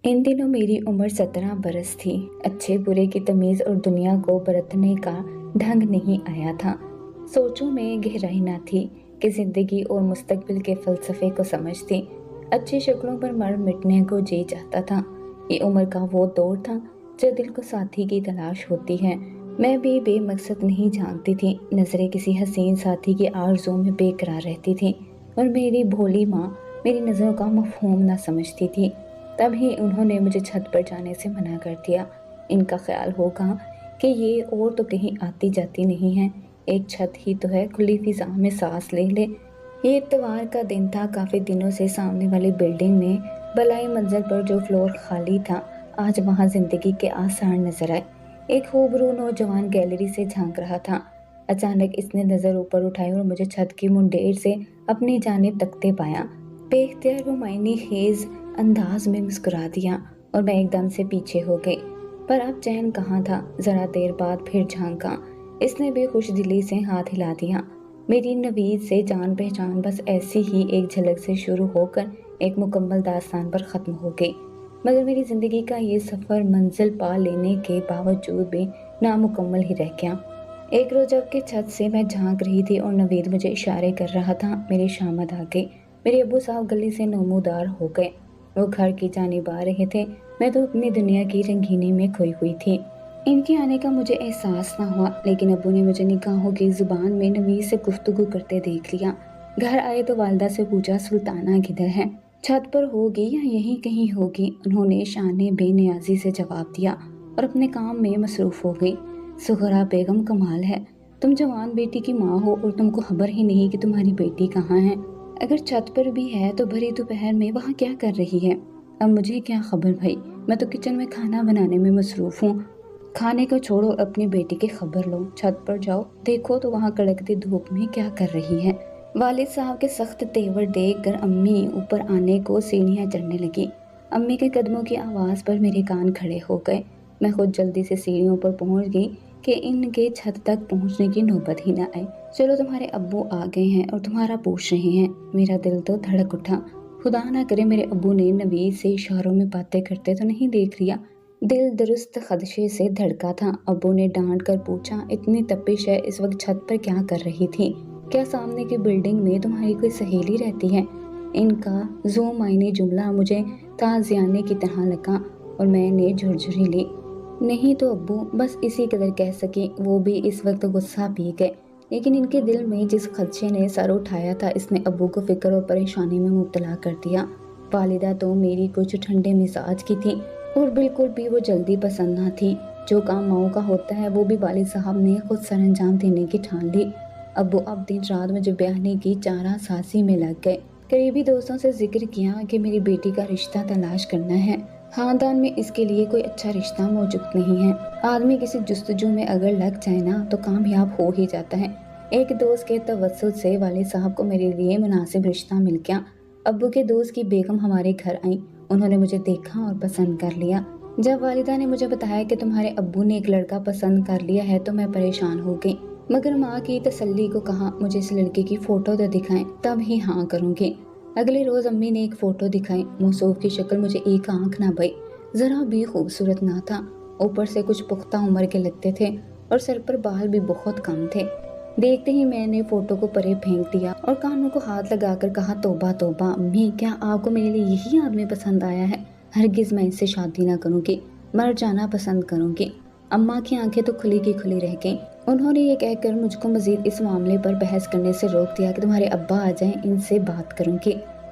इन दिनों मेरी उम्र 17 बरस थी। अच्छे बुरे की तमीज़ और दुनिया को बरतने का ढंग नहीं आया था। सोचों में गहराई ना थी कि ज़िंदगी और मुस्तकबिल के फ़लसफ़े को समझती। अच्छी शक्लों पर मर मिटने को जी चाहता था। ये उम्र का वो दौर था जब दिल को साथी की तलाश होती है। मैं भी बेमकसद नहीं झांकती थी। नज़रें किसी हसीन साथी की आरज़ू में बेकरार रहती थी और मेरी भोली माँ मेरी नज़रों का मफ़हूम ना समझती थी। तभी उन्होंने मुझे छत पर जाने से मना कर दिया। इनका ख्याल होगा कि ये और तो कहीं आती जाती नहीं है, एक छत ही तो है, खुली फिजा में सांस ले ले। ये इतवार का दिन था। काफ़ी दिनों से सामने वाली बिल्डिंग में बलाई मंजिल पर जो फ्लोर खाली था, आज वहाँ जिंदगी के आसार नजर आए। एक खूबरू नौजवान गैलरी से झांक रहा था। अचानक इसने नज़र ऊपर उठाई और मुझे छत की मुंडेर से अपनी जानिब तकते पाया। बेख्तियार वो मायने खेज अंदाज में मुस्कुरा दिया और मैं एकदम से पीछे हो गई। पर अब चैन कहाँ था। जरा देर बाद फिर झांका। इसने भी खुश दिली से हाथ हिला दिया। मेरी नवीद से जान पहचान बस ऐसी ही एक झलक से शुरू होकर एक मुकम्मल दास्तान पर ख़त्म हो गई। मगर मेरी ज़िंदगी का ये सफ़र मंजिल पा लेने के बावजूद भी नामुकम्मल ही रह गया। एक रोज जब के छत से मैं झांक रही थी और नवीद मुझे इशारे कर रहा था, मेरी शामत आ गई। मेरे अब्बू साहब गली से नमूदार हो गए। वो घर की जानिब आ रहे थे। मैं तो अपनी दुनिया की रंगीनी में खोई हुई थी। इनके आने का मुझे एहसास ना हुआ, लेकिन अब्बू ने मुझे निगाहों की जुबान में नवीद से गुफ्तगू करते देख लिया। घर आए तो वालदा से पूछा, सुल्ताना किधर है? छत पर होगी या यहीं कहीं होगी? उन्होंने शाने बेनियाजी से जवाब दिया और अपने काम में मसरूफ हो गई। सुगरा बेगम, कमाल है, तुम जवान बेटी की माँ हो और तुमको खबर ही नहीं कि तुम्हारी बेटी कहाँ है। अगर छत पर भी है तो भरी दोपहर में वहाँ क्या कर रही है? अब मुझे क्या खबर भाई, मैं तो किचन में खाना बनाने में मसरूफ हूँ। खाने को छोड़ो, अपनी बेटी की खबर लो। छत पर जाओ, देखो तो वहाँ कड़कती धूप में क्या कर रही है। वालिद साहब के सख्त तेवर देख कर अम्मी ऊपर आने को सीढ़ियाँ चढ़ने लगी। अम्मी के कदमों की आवाज़ पर मेरे कान खड़े हो गए। मैं खुद जल्दी से सीढ़ियों पर पहुँच गई कि इनके छत तक पहुँचने की नौबत ही न आए। चलो, तुम्हारे अब्बू आ गए हैं और तुम्हारा पूछ रहे हैं। मेरा दिल तो धड़क उठा। खुदा ना करे मेरे अब्बू ने नवीद से इशारों में बातें करते तो नहीं देख लिया। दिल दुरुस्त खदशे से धड़का था। अब्बू ने डांट कर पूछा, इतनी तपिश है, इस वक्त छत पर क्या कर रही थी? क्या सामने की बिल्डिंग में तुम्हारी कोई सहेली रहती है? इनका जो मायने जुमला मुझे ताज़ियाने की तरह लगा और मैंने झुरझुरी ली। नहीं तो अब्बू, बस इसी कदर कह सकी। वो भी इस वक्त गुस्सा पी गए। लेकिन इनके दिल में जिस खदशे ने सर उठाया था, इसने अब्बू को फिक्र और परेशानी में मुब्तला कर दिया। वालिदा तो मेरी कुछ ठंडे मिजाज की थी और बिल्कुल भी वो जल्दी पसंद ना थी। जो काम माओ का होता है वो भी वालिद साहब ने खुद सरअंजाम देने की ठान ली। अब्बू अब दिन रात मुझे ब्याहने की चारा सासी में लग गए। करीबी दोस्तों से जिक्र किया कि मेरी बेटी का रिश्ता तलाश करना है। खानदान में इसके लिए कोई अच्छा रिश्ता मौजूद नहीं है। आदमी किसी जुस्तजू में अगर लग जाए ना तो कामयाब हो ही जाता है। एक दोस्त के तवस्सुत से वालिद साहब को मेरे लिए मुनासिब रिश्ता मिल गया। अब्बू के दोस्त की बेगम हमारे घर आई। उन्होंने मुझे देखा और पसंद कर लिया। जब वालिदा ने मुझे बताया कि तुम्हारे अब्बू ने एक लड़का पसंद कर लिया है तो मैं परेशान हो गई, मगर माँ की तसल्ली को कहा, मुझे इस लड़के की फोटो तो दिखाएं, तब ही हाँ करूँगी। अगले रोज अम्मी ने एक फोटो दिखाई। मौसूफ की शक्ल मुझे एक आंख ना भई, जरा भी खूबसूरत ना था। ऊपर से कुछ पुख्ता उम्र के लगते थे और सर पर बाल भी बहुत कम थे। देखते ही मैंने फोटो को परे फेंक दिया और कानों को हाथ लगाकर कहा, तौबा तौबा अम्मी, क्या आपको मेरे लिए यही आदमी पसंद आया है? हरगिज मैं इससे शादी ना करूँगी, मर जाना पसंद करूँगी। अम्मा की आंखें तो खुली की खुली रह गईं। उन्होंने ये कहकर मुझको मजीद इस मामले पर बहस करने से रोक दिया कि तुम्हारे अब्बा आ जाएं, इनसे बात करूँगी।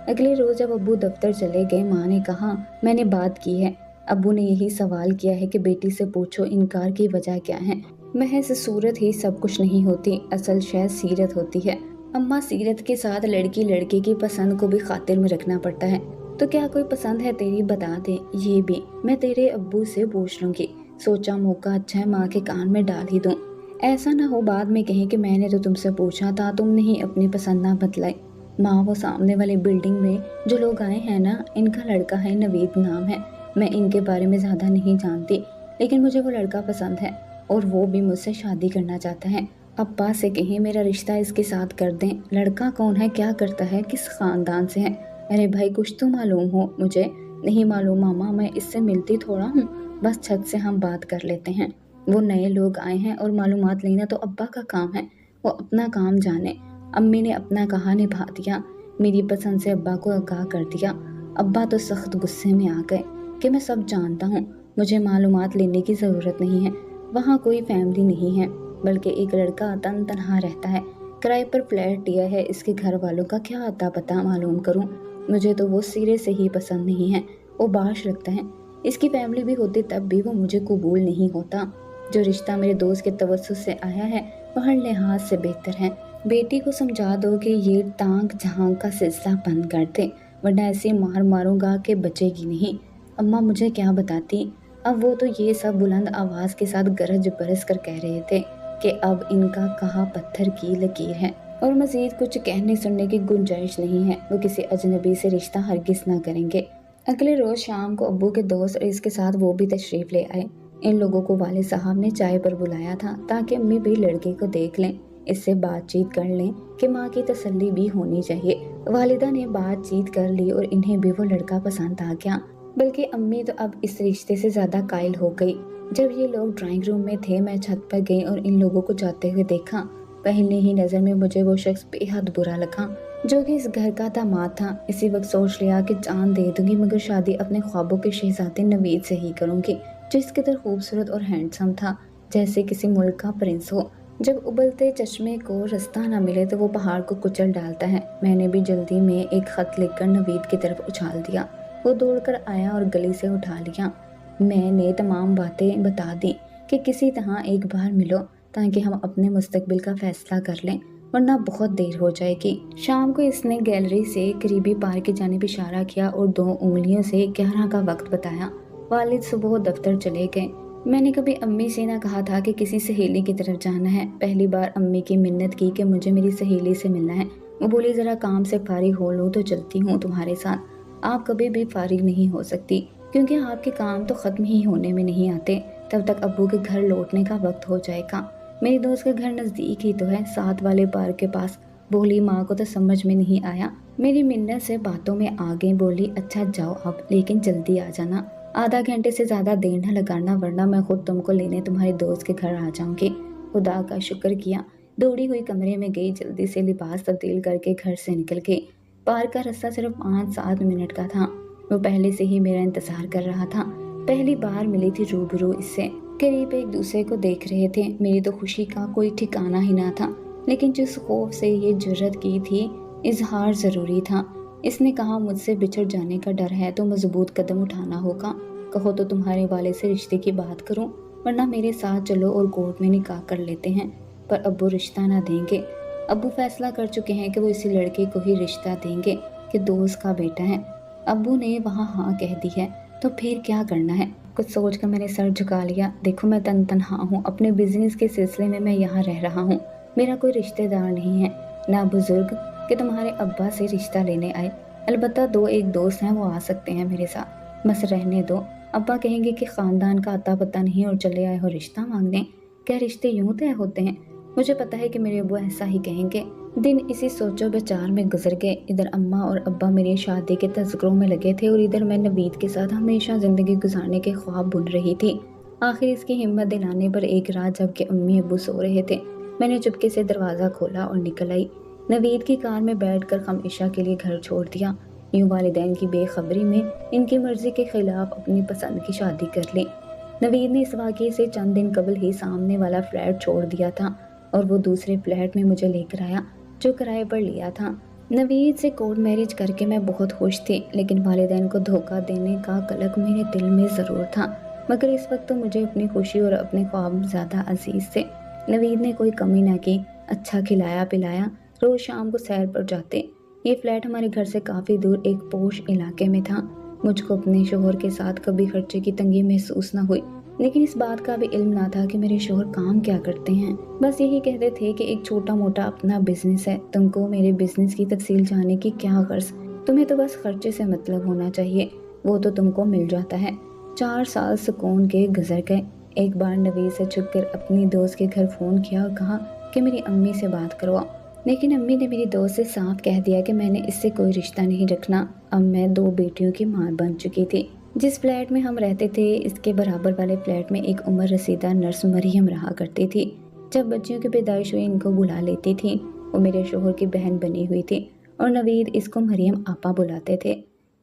अगले रोज जब अब्बू दफ्तर चले गए, माँ ने कहा, मैंने बात की है। अब्बू ने यही सवाल किया है कि बेटी से पूछो इनकार की वजह क्या है। महज सूरत ही सब कुछ नहीं होती, असल शय सीरत होती है। अम्मा, सीरत के साथ लड़की लड़के की पसंद को भी खातिर में रखना पड़ता है। तो क्या कोई पसंद है तेरी, बता दे। ये भी मैं तेरे अब्बू से पूछ लूंगी। सोचा मौका अच्छा है, माँ के कान में डाल ही दूं। ऐसा ना हो बाद में कहें कि मैंने तो तुमसे पूछा था, तुमने ही अपनी पसंद ना बतलाई। माँ, वो सामने वाली बिल्डिंग में जो लोग आए हैं ना, इनका लड़का है, नवीद नाम है। मैं इनके बारे में ज्यादा नहीं जानती, लेकिन मुझे वो लड़का पसंद है और वो भी मुझसे शादी करना चाहता है। अब्बा से कहें मेरा रिश्ता इसके साथ कर दें। लड़का कौन है, क्या करता है, किस खानदान से है? अरे भाई, कुछ तो मालूम हो मुझे। नहीं मालूम मामा, मैं इससे मिलती थोड़ा हूँ, बस छत से हम बात कर लेते हैं। वो नए लोग आए हैं और मालूमात लेना तो अब्बा का काम है, वो अपना काम जाने। अम्मी ने अपना कहा निभा दिया, मेरी पसंद से अब्बा को आगाह कर दिया। अब्बा तो सख्त गुस्से में आ गए कि मैं सब जानता हूँ, मुझे मालूमात लेने की ज़रूरत नहीं है। वहाँ कोई फैमिली नहीं है, बल्कि एक लड़का तनहा रहता है, किराए पर फ्लैट लिया है। इसके घर वालों का क्या अता पता मालूम करूँ। मुझे तो वो सिरे से ही पसंद नहीं है, वो बाश लगता है। इसकी फैमिली भी होती तब भी वो मुझे कबूल नहीं होता। जो रिश्ता मेरे दोस्त के तवज्जुह से आया है वो हर लिहाज से बेहतर है। बेटी को समझा दो कि ये टांग झांग का सिलसिला बंद कर दे, वरना ऐसे मार मारूंगा कि बचेगी नहीं। अम्मा मुझे क्या बताती। अब वो तो ये सब बुलंद आवाज़ के साथ गरज बरस कर कह रहे थे कि अब इनका कहा पत्थर की लकीर है और मज़ीद कुछ कहने सुनने की गुंजाइश नहीं है। वो किसी अजनबी से रिश्ता हरगिज़ ना करेंगे। अगले रोज़ शाम को अब्बू के दोस्त और इसके साथ वो भी तशरीफ़ ले आए। इन लोगों को वालिद साहब ने चाय पर बुलाया था ताकि अम्मी भी लड़के को देख लें, इससे बातचीत कर लें कि माँ की तसल्ली भी होनी चाहिए। वालिदा ने बातचीत कर ली और इन्हें भी वो लड़का पसंद आ गया। बल्कि अम्मी तो अब इस रिश्ते से ज़्यादा कायल हो गई। जब ये लोग ड्राइंग रूम में थे, मैं छत पर गई और इन लोगों को जाते हुए देखा। पहले ही नज़र में मुझे वो शख्स बेहद बुरा लगा जो कि इस घर का दामाद था। इसी वक्त सोच लिया कि जान दे दूंगी मगर शादी अपने ख्वाबों के शहजादे नवीद से ही करूंगी, जो इसके तरह खूबसूरत और हैंडसम था, जैसे किसी मुल्क का प्रिंस हो। जब उबलते चश्मे को रास्ता ना मिले तो वो पहाड़ को कुचल डालता है। मैंने भी जल्दी में एक खत लिखकर नवीद की तरफ उछाल दिया। वो दौड़कर आया और गली से उठा लिया। मैंने तमाम बातें बता दी कि किसी तरह एक बार मिलो ताकि हम अपने मुस्तकबिल का फैसला कर लें, वरना बहुत देर हो जाएगी। शाम को इसने गैलरी से करीबी पार्क की जानिब इशारा किया और 2 उंगलियों से 11 का वक्त बताया। वालिद सुबह दफ्तर चले गए। मैंने कभी अम्मी से ना कहा था कि किसी सहेली की तरफ जाना है। पहली बार अम्मी की मिन्नत की कि मुझे मेरी सहेली से मिलना है। वो बोली ज़रा काम से फारिग हो लूँ तो चलती हूँ तुम्हारे साथ। आप कभी भी फारिग नहीं हो सकती क्योंकि आपके काम तो ख़त्म ही होने में नहीं आते। तब तक अब्बू के घर लौटने का वक्त हो जाएगा। मेरी दोस्त का घर नज़दीक ही तो है, साथ वाले पार्क के पास। बोली माँ को तो समझ में नहीं आया। मेरी मिन्नत से बातों में आ गई। बोली अच्छा जाओ अब, लेकिन जल्दी आ जाना। आधा घंटे से ज़्यादा देर न लगाना, वरना मैं खुद तुमको लेने तुम्हारे दोस्त के घर आ जाऊंगी। खुदा का शुक्र किया। दौड़ी हुई कमरे में गई, जल्दी से लिबास तब्दील करके घर से निकल गई। पार्क का रास्ता सिर्फ 5-7 मिनट का था। वो पहले से ही मेरा इंतजार कर रहा था। पहली बार मिली थी रूबरू इससे। करीब एक दूसरे को देख रहे थे। मेरी तो खुशी का कोई ठिकाना ही ना था, लेकिन जिस खौफ से ये जुर्रत की थी, इजहार ज़रूरी था। इसने कहा मुझसे बिछड़ जाने का डर है तो मजबूत कदम उठाना होगा। कहो तो तुम्हारे वाले से रिश्ते की बात करूं, वरना मेरे साथ चलो और कोर्ट में निकाह कर लेते हैं। पर अब्बू रिश्ता ना देंगे। अब्बू फैसला कर चुके हैं कि वो इसी लड़के को ही रिश्ता देंगे कि दोस्त का बेटा है। अब्बू ने वहाँ हाँ कह दी है तो फिर क्या करना है। कुछ सोच कर मैंने सर झुका लिया। देखो मैं तनहा हूँ, अपने बिजनेस के सिलसिले में मैं यहाँ रह रहा हूँ। मेरा कोई रिश्तेदार नहीं है, ना बुजुर्ग कि तुम्हारे अब्बा से रिश्ता लेने आए। अलबत्ता 2-1 दोस्त हैं, वो आ सकते हैं मेरे साथ, बस रहने दो। अब्बा कहेंगे कि ख़ानदान का अता पता नहीं और चले आए हो रिश्ता मांगने। क्या रिश्ते यूं तय होते हैं? मुझे पता है कि मेरे अब्बू ऐसा ही कहेंगे। दिन इसी सोचो विचार में गुजर गए। इधर अम्मा और अब्बा मेरी शादी के तज़किरों में लगे थे और इधर मैं नवीद के साथ हमेशा ज़िंदगी गुजारने के ख्वाब बुन रही थी। आखिर इसकी हिम्मत दिलाने पर एक रात जबकि अम्मी अब्बू सो रहे थे, मैंने चुपके से दरवाज़ा खोला और निकल आई। नवीद की कार में बैठकर हमेशा के लिए घर छोड़ दिया। यूं वालिदैन की बेखबरी में इनकी मर्जी के खिलाफ अपनी पसंद की शादी कर ली। नवीद ने इस वाक़ये से चंद दिन कबल ही सामने वाला फ्लैट छोड़ दिया था और वो दूसरे फ्लैट में मुझे लेकर आया जो किराए पर लिया था। नवीद से कोर्ट मैरिज करके मैं बहुत खुश थी, लेकिन वालिदैन को धोखा देने का कलक मेरे दिल में ज़रूर था। मगर इस वक्त तो मुझे अपनी खुशी और अपने ख्वाब ज़्यादा अजीज़ थे। नवीद ने कोई कमी ना की, अच्छा खिलाया पिलाया। रोज़ शाम को सैर पर जाते। ये फ्लैट हमारे घर से काफ़ी दूर एक पोश इलाके में था। मुझको अपने शोहर के साथ कभी खर्चे की तंगी महसूस न हुई, लेकिन इस बात का भी इल्म ना था कि मेरे शोहर काम क्या करते हैं। बस यही कहते थे कि एक छोटा मोटा अपना बिजनेस है। तुमको मेरे बिजनेस की तफसील जानने की क्या गर्ज, तुम्हें तो बस खर्चे से मतलब होना चाहिए, वो तो तुमको मिल जाता है। 4 साल सुकून के गुजर गए। एक बार नवीद से छुपकर अपनी दोस्त के घर फ़ोन किया और कहा कि मेरी अम्मी से बात करवाओ। لیکن امی نے میری دوست سے صاف کہہ دیا کہ میں نے اس سے کوئی رشتہ نہیں رکھنا۔ اب میں 2 بیٹیوں کی ماں بن چکی تھی۔ جس فلیٹ میں ہم رہتے تھے اس کے برابر والے فلیٹ میں ایک عمر رسیدہ نرس مریم رہا کرتی تھی۔ جب بچیوں کی پیدائش ہوئی ان کو بلا لیتی تھی۔ وہ میرے شوہر کی بہن بنی ہوئی تھی اور نوید اس کو مریم آپا بلاتے تھے۔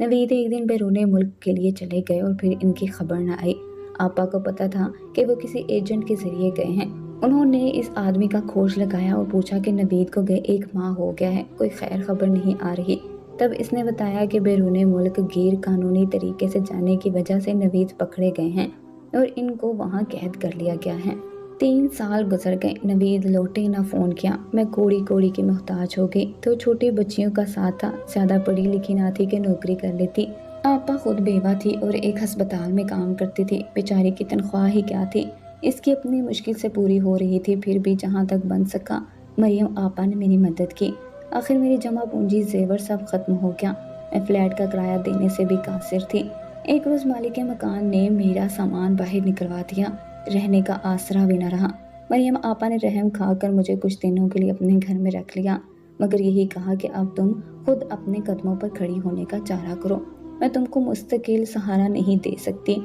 نوید ایک دن بیرون ملک کے لیے چلے گئے اور پھر ان کی خبر نہ آئی۔ آپا کو پتا تھا کہ وہ کسی ایجنٹ کے ذریعے گئے ہیں۔ انہوں نے اس آدمی کا کھوج لگایا اور پوچھا کہ نوید کو گئے 1 ماہ ہو گیا ہے، کوئی خیر خبر نہیں آ رہی۔ تب اس نے بتایا کہ بیرون ملک غیر قانونی طریقے سے جانے کی وجہ سے نوید پکڑے گئے ہیں اور ان کو وہاں قید کر لیا گیا ہے۔ 3 سال گزر گئے، نوید لوٹے نہ فون کیا۔ میں کوڑی کوڑی کی محتاج ہو گئی تو چھوٹی بچیوں کا ساتھ تھا، زیادہ پڑھی لکھی نہ تھی کہ نوکری کر لیتی۔ آپا خود بیوہ تھی اور ایک ہسپتال میں کام کرتی تھی، بیچاری کی تنخواہ ہی کیا تھی، اس کی اپنی مشکل سے پوری ہو رہی تھی۔ پھر بھی جہاں تک بن سکا مریم آپا نے میری مدد کی۔ آخر میری جمع پونجی زیور سب ختم ہو گیا، میں فلیٹ کا کرایہ دینے سے بھی قاصر تھی۔ ایک روز مالک مکان نے میرا سامان باہر نکلوا دیا، رہنے کا آسرا بھی نہ رہا۔ مریم آپا نے رحم کھا کر مجھے کچھ دنوں کے لیے اپنے گھر میں رکھ لیا، مگر یہی کہا کہ اب تم خود اپنے قدموں پر کھڑی ہونے کا چارہ کرو، میں تم کو مستقل سہارا نہیں دے سکتی۔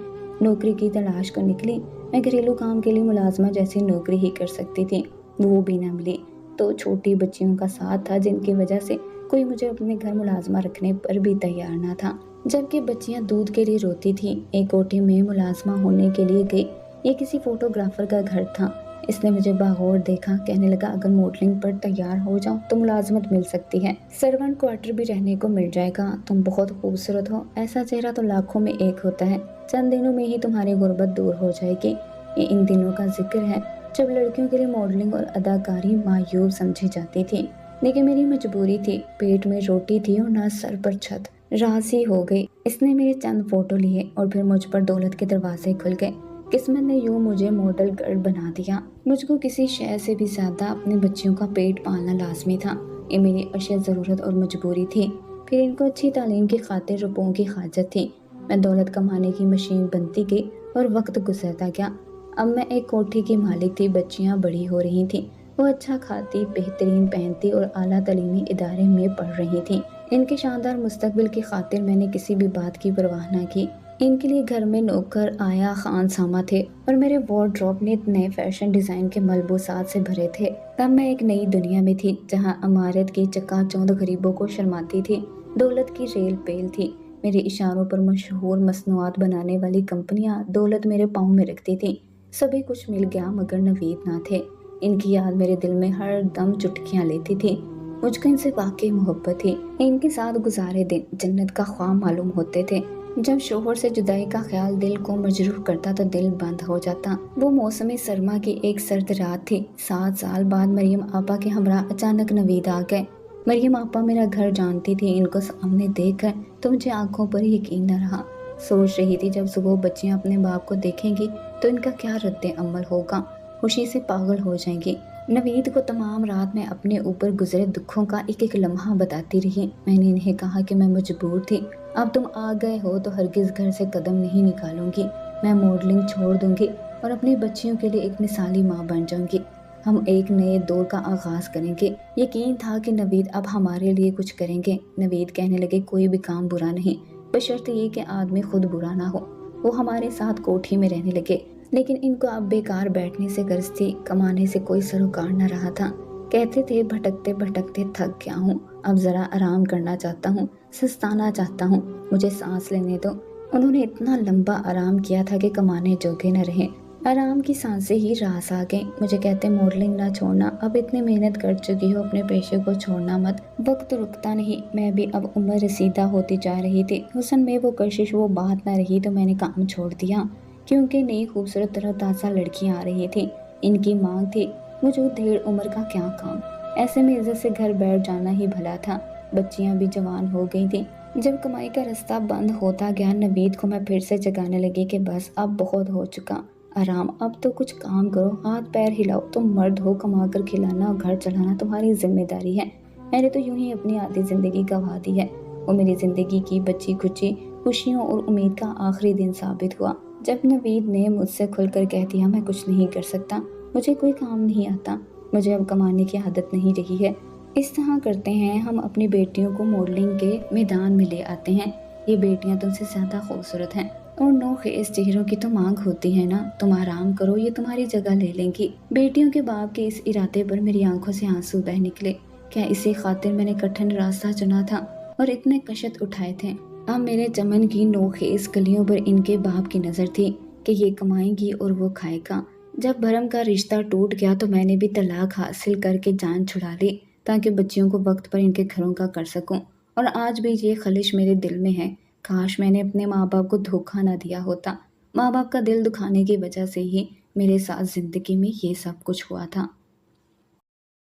نوکری کی تلاش کر نکلی، میں گھریلو کام کے لیے ملازمہ جیسی نوکری ہی کر سکتی تھی، وہ بھی نہ ملی۔ تو چھوٹی بچیوں کا ساتھ تھا جن کی وجہ سے کوئی مجھے اپنے گھر ملازمہ رکھنے پر بھی تیار نہ تھا۔ جبکہ بچیاں دودھ کے لیے روتی تھیں، ایک کوٹھی میں ملازمہ ہونے کے لیے گئی۔ یہ کسی فوٹوگرافر کا گھر تھا۔ اس نے مجھے باغور دیکھا، کہنے لگا اگر ماڈلنگ پر تیار ہو جاؤ تو ملازمت مل سکتی ہے، سرونٹ کوارٹر بھی رہنے کو مل جائے گا، تم بہت خوبصورت ہو، ایسا چہرہ تو لاکھوں میں ایک ہوتا ہے، چند دنوں میں ہی تمہاری غربت دور ہو جائے گی۔ یہ ان دنوں کا ذکر ہے جب لڑکیوں کے لیے ماڈلنگ اور اداکاری معیوب سمجھی جاتی تھی، لیکن میری مجبوری تھی، پیٹ میں روٹی تھی اور نہ سر پر چھت۔ راضی ہو گئی، اس نے میرے چند فوٹو لیے اور پھر مجھ پر دولت کے دروازے کھل گئے۔ قسمت نے یوں مجھے ماڈل گرل بنا دیا۔ مجھ کو کسی شے سے بھی زیادہ اپنے بچیوں کا پیٹ پالنا لازمی تھا، یہ میری اشد ضرورت اور مجبوری تھی۔ پھر ان کو اچھی تعلیم کی خاطر روپوں کی حاجت تھی۔ میں دولت کمانے کی مشین بنتی گئی اور وقت گزرتا گیا۔ اب میں ایک کوٹھی کی مالک تھی، بچیاں بڑی ہو رہی تھیں، وہ اچھا کھاتی، بہترین پہنتی اور اعلیٰ تعلیمی ادارے میں پڑھ رہی تھیں۔ ان کے شاندار مستقبل کی خاطر میں نے کسی بھی بات کی پرواہ نہ کی۔ ان کے لیے گھر میں نوکر آیا خان سامہ تھے اور میرے وارڈروب نئے فیشن ڈیزائن کے ملبوسات سے بھرے تھے۔ تب میں ایک نئی دنیا میں تھی جہاں عمارت کی چکا چوند غریبوں کو شرماتی تھی، دولت کی ریل پیل تھی۔ میرے اشاروں پر مشہور مصنوعات بنانے والی کمپنیاں دولت میرے پاؤں میں رکھتی تھیں۔ سبھی کچھ مل گیا مگر نوید نہ تھے۔ ان کی یاد میرے دل میں ہر دم چٹکیاں لیتی تھی۔ مجھ کو ان سے واقعی محبت تھی، ان کے ساتھ گزارے دن جنت کا خواب معلوم ہوتے تھے۔ جب شوہر سے جدائی کا خیال دل کو مجروح کرتا تو دل بند ہو جاتا۔ وہ موسم سرما کی ایک سرد رات تھی۔ 7 سال بعد مریم آپا کے ہمراہ اچانک نوید آ گئے۔ مریم آپا میرا گھر جانتی تھی، ان کو سامنے دیکھ کر تو مجھے آنکھوں پر یقین نہ رہا۔ سوچ رہی تھی جب صبح بچیاں اپنے باپ کو دیکھیں گی تو ان کا کیا رد عمل ہوگا، خوشی سے پاگل ہو جائیں گی۔ نوید کو تمام رات میں اپنے اوپر گزرے دکھوں کا ایک ایک لمحہ بتاتی رہی۔ میں نے انہیں کہا کہ میں مجبور تھی، اب تم آ گئے ہو تو ہرگز گھر سے قدم نہیں نکالوں گی، میں ماڈلنگ چھوڑ دوں گی اور اپنی بچیوں کے لیے ایک مثالی ماں بن جاؤں گی، ہم ایک نئے دور کا آغاز کریں گے۔ یقین تھا کہ نوید اب ہمارے لیے کچھ کریں گے۔ نوید کہنے لگے کوئی بھی کام برا نہیں، بشرط یہ کہ آدمی خود برا نہ ہو۔ وہ ہمارے ساتھ کوٹھی میں رہنے لگے، لیکن ان کو اب بیکار بیٹھنے سے غرض تھی، کمانے سے کوئی سروکار نہ رہا تھا۔ کہتے تھے بھٹکتے بھٹکتے تھک گیا ہوں، اب ذرا آرام کرنا چاہتا ہوں، سستانا چاہتا ہوں، مجھے سانس لینے دو۔ انہوں نے اتنا لمبا آرام کیا تھا کہ کمانے جوگے نہ رہے۔ آرام کی سانسیں ہی راس آ گئیں۔ مجھے کہتے ماڈلنگ نہ چھوڑنا، اب اتنی محنت کر چکی ہو، اپنے پیشے کو چھوڑنا مت، وقت رکتا نہیں۔ میں بھی اب عمر رسیدہ ہوتی جا رہی تھی، حسن میں وہ کشش وہ بات نہ رہی تو میں نے کام چھوڑ دیا، کیونکہ نئی خوبصورت تر و تازہ لڑکیاں آ رہی تھیں، ان کی مانگ تھی، مجھے دھیڑ عمر کا کیا کام، ایسے میں عزت سے گھر بیٹھ جانا ہی بھلا تھا۔ بچیاں بھی جوان ہو گئی تھیں۔ جب کمائی کا رستہ بند ہوتا گیا، نوید کو میں پھر سے جگانے لگی کہ بس اب بہت ہو چکا، آرام، اب تو کچھ کام کرو، ہاتھ پیر ہلاؤ، تم مرد ہو، کما کر کھلانا اور گھر چلانا تمہاری ذمہ داری ہے۔ میں نے تو یوں ہی اپنی آدھی زندگی گنوا دی ہے۔ وہ میری زندگی کی بچی کچی خوشیوں اور امید کا آخری دن ثابت ہوا جب نوید نے مجھ سے کھل کر کہہ دیا میں کچھ نہیں کر سکتا، مجھے کوئی کام نہیں آتا، مجھے اب کمانے کی عادت نہیں رہی ہے، इस तरह करते हैं हम अपनी बेटियों को मॉडलिंग के मैदान में ले आते हैं। ये बेटियां तुमसे ज़्यादा खूबसूरत हैं और नौखेज़ चेहरों की तो मांग होती है ना, तुम आराम करो, ये तुम्हारी जगह ले लेंगी। बेटियों के बाप के इस इरादे पर मेरी आंखों से आंसू बह निकले। क्या इसी खातिर मैंने कठिन रास्ता चुना था और इतने कष्ट उठाए थे। अब मेरे चमन की नौखेज़ कलियों पर इनके बाप की नज़र थी कि ये कमाएगी और वो खाएगा। जब भरम का रिश्ता टूट गया तो मैंने भी तलाक हासिल करके जान छुड़ा ली ताकि बच्चियों को वक्त पर इनके घरों का कर सकूं। और आज भी ये खलिश मेरे दिल में है। काश मैंने अपने माँ बाप को धोखा ना दिया होता। माँ बाप का दिल दुखाने की वजह से ही मेरे साथ जिंदगी में ये सब कुछ हुआ था।